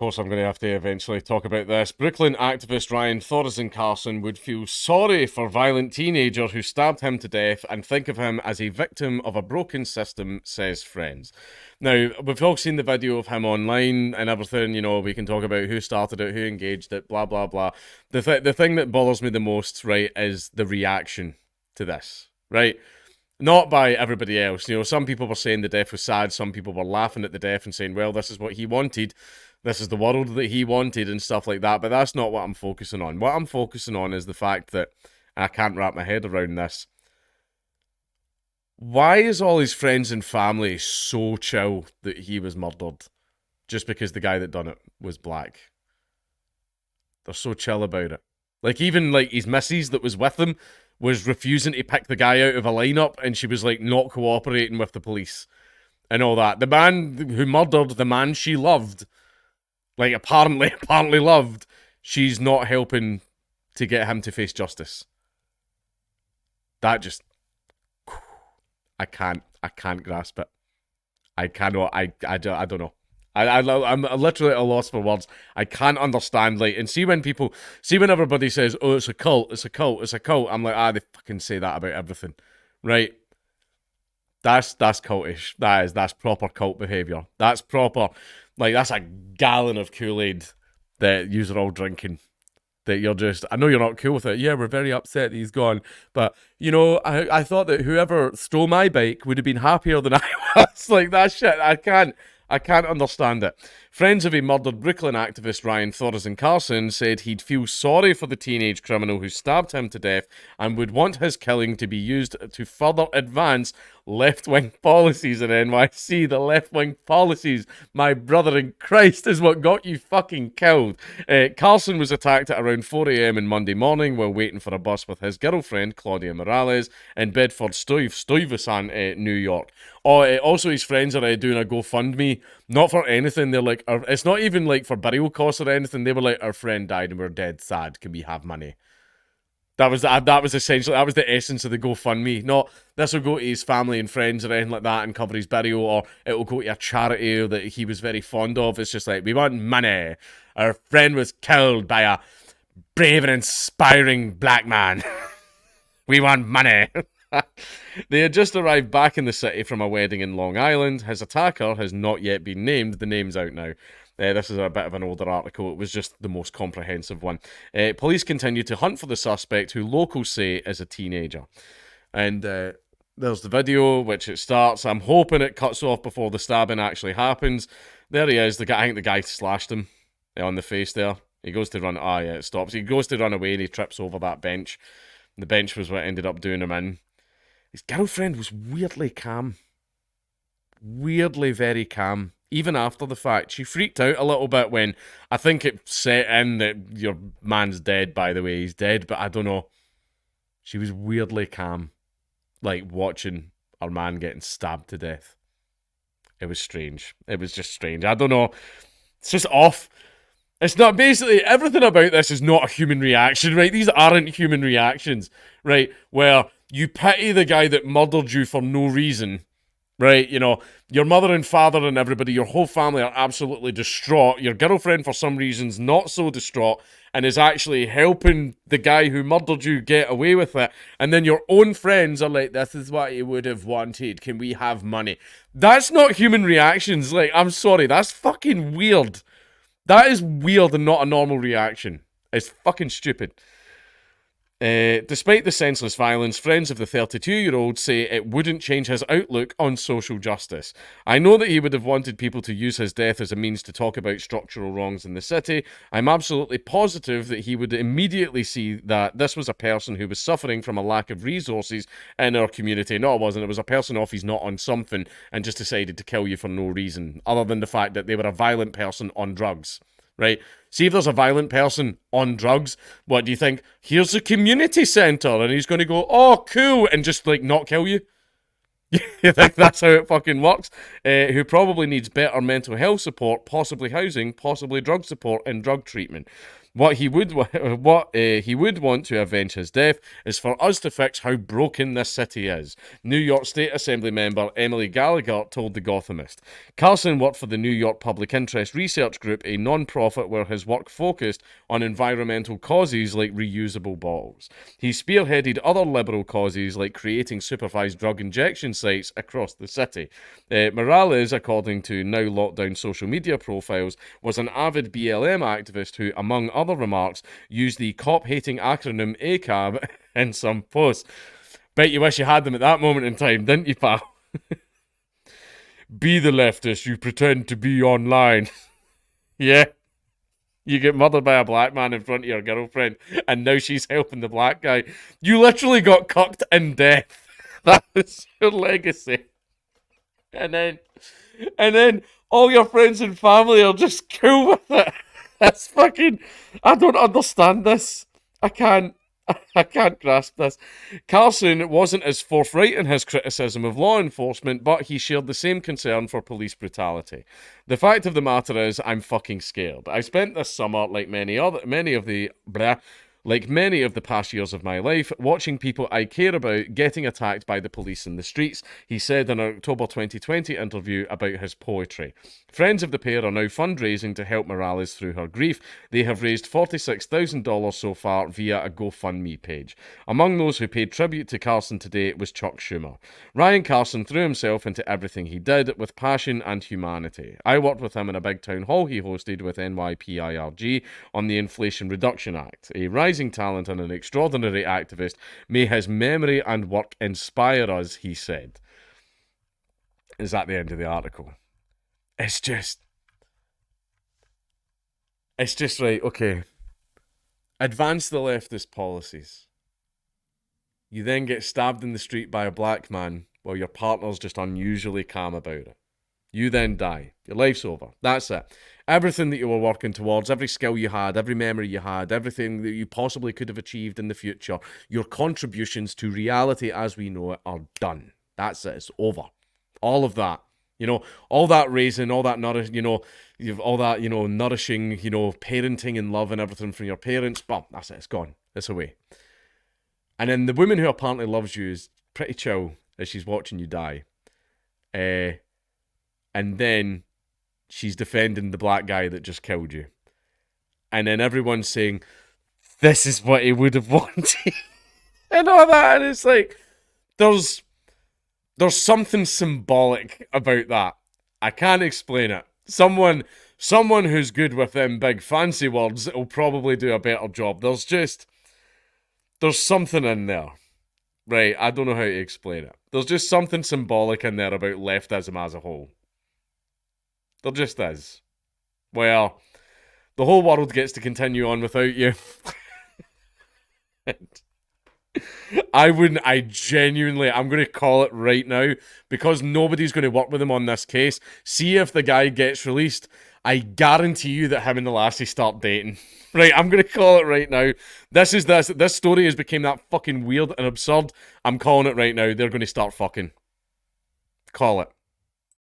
course, I'm going to have to eventually talk about this. Brooklyn activist Ryan Thoresen Carson would feel sorry for violent teenager who stabbed him to death and think of him as a victim of a broken system, says friends. Now, we've all seen the video of him online and everything. You know, we can talk about who started it, who engaged it, blah, blah, blah. The thing that bothers me the most, right, is the reaction to this, right? Not by everybody else. You know, some people were saying the death was sad. Some people were laughing at the death and saying, well, this is what he wanted. This is the world that he wanted and stuff like that. But that's not what I'm focusing on. What I'm focusing on is the fact that I can't wrap my head around this. Why is all his friends and family so chill that he was murdered just because the guy that done it was black? They're so chill about it. Like, even like his missus that was with him was refusing to pick the guy out of a lineup, and she was like not cooperating with the police and all that. The man who murdered the man she loved, like apparently loved, she's not helping to get him to face justice. That just, I can't grasp it. I cannot. I don't know. I'm literally at a loss for words. I can't understand, like, and see when everybody says, oh, it's a cult, it's a cult, it's a cult, I'm like, they fucking say that about everything, right? That's cultish. That's proper cult behaviour. That's proper, like, that's a gallon of Kool-Aid that you're all drinking. That you're just, I know you're not cool with it. Yeah, we're very upset that he's gone. But, you know, I thought that whoever stole my bike would have been happier than I was. Like, that shit, I can't understand it. Friends of a murdered Brooklyn activist Ryan Thoresen Carson said he'd feel sorry for the teenage criminal who stabbed him to death and would want his killing to be used to further advance left-wing policies in NYC. The left-wing policies, my brother in Christ, is what got you fucking killed. Carson was attacked at around 4 a.m. on Monday morning while waiting for a bus with his girlfriend, Claudia Morales, in Bedford-Stuyvesant, New York. Also, his friends are doing a GoFundMe, not for anything. They're like, it's not even like for burial costs or anything. They were like, our friend died and we're dead sad. Can we have money? That was essentially, that was the essence of the GoFundMe. Not, this will go to his family and friends or anything like that and cover his burial, or it will go to a charity that he was very fond of. It's just like, we want money. Our friend was killed by a brave and inspiring black man. We want money. They had just arrived back in the city from a wedding in Long Island. His attacker has not yet been named. The name's out now. This is a bit of an older article. It was just the most comprehensive one. Police continue to hunt for the suspect, who locals say is a teenager. And there's the video, which it starts. I'm hoping it cuts off before the stabbing actually happens. There he is. I think the guy slashed him on the face there. He goes to run. Yeah, it stops. He goes to run away and he trips over that bench. The bench was what ended up doing him in. His girlfriend was weirdly calm. Weirdly very calm. Even after the fact. She freaked out a little bit when I think it set in that your man's dead, by the way. He's dead, but I don't know. She was weirdly calm. Like watching our man getting stabbed to death. It was strange. It was just strange. I don't know. It's just off. It's not, basically, everything about this is not a human reaction, right? These aren't human reactions, right? Where you pity the guy that murdered you for no reason, right? You know, your mother and father and everybody, your whole family are absolutely distraught. Your girlfriend, for some reasons, not so distraught and is actually helping the guy who murdered you get away with it. And then your own friends are like, this is what he would have wanted. Can we have money? That's not human reactions. Like, I'm sorry, that's fucking weird. That is weird and not a normal reaction. It's fucking stupid. Despite the senseless violence, friends of the 32-year-old say it wouldn't change his outlook on social justice. I know that he would have wanted people to use his death as a means to talk about structural wrongs in the city. I'm absolutely positive that he would immediately see that this was a person who was suffering from a lack of resources in our community. No, it wasn't. It was a person off he's not on something and just decided to kill you for no reason, other than the fact that they were a violent person on drugs. Right? See if there's a violent person on drugs, what do you think? Here's a community centre, and he's going to go, oh, cool, and just, like, not kill you? You think that's how it fucking works? Who probably needs better mental health support, possibly housing, possibly drug support and drug treatment. What he would want to avenge his death is for us to fix how broken this city is. New York State Assembly member Emily Gallagher told The Gothamist. Carson worked for the New York Public Interest Research Group, a non-profit where his work focused on environmental causes like reusable bottles. He spearheaded other liberal causes like creating supervised drug injection sites across the city. Morales, according to now locked down social media profiles, was an avid BLM activist who, among other remarks, used the cop-hating acronym ACAB in some posts. Bet you wish you had them at that moment in time, didn't you, pal? Be the leftist you pretend to be online. Yeah. You get murdered by a black man in front of your girlfriend, and now she's helping the black guy. You literally got cucked in death. That was your legacy. And then all your friends and family are just cool with it. That's fucking... I don't understand this. I can't grasp this. Carson wasn't as forthright in his criticism of law enforcement, but he shared the same concern for police brutality. The fact of the matter is, I'm fucking scared. I spent this summer, like many of the past years of my life, watching people I care about getting attacked by the police in the streets, he said in an October 2020 interview about his poetry. Friends of the pair are now fundraising to help Morales through her grief. They have raised $46,000 so far via a GoFundMe page. Among those who paid tribute to Carson today was Chuck Schumer. Ryan Carson threw himself into everything he did with passion and humanity. I worked with him in a big town hall he hosted with NYPIRG on the Inflation Reduction Act. A rising talent and an extraordinary activist. May his memory and work inspire us, he said. Is that the end of the article? It's just right, okay. Advance the leftist policies. You then get stabbed in the street by a black man while your partner's just unusually calm about it. You then die. Your life's over. That's it. Everything that you were working towards, every skill you had, every memory you had, everything that you possibly could have achieved in the future, your contributions to reality as we know it are done. That's it. It's over. All of that. All that raising, all that nourishing, nourishing, parenting and love and everything from your parents, boom, that's it. It's gone. It's away. And then the woman who apparently loves you is pretty chill as she's watching you die. And then she's defending the black guy that just killed you. And then everyone's saying, this is what he would have wanted. And all that. And it's like, there's something symbolic about that. I can't explain it. Someone who's good with them big fancy words will probably do a better job. There's something in there. Right, I don't know how to explain it. There's just something symbolic in there about leftism as a whole. There just is. Well, the whole world gets to continue on without you. I'm going to call it right now, because nobody's going to work with him on this case. See if the guy gets released. I guarantee you that him and the lassie start dating. Right, I'm going to call it right now. This story has become that fucking weird and absurd. I'm calling it right now. They're going to start fucking. Call it.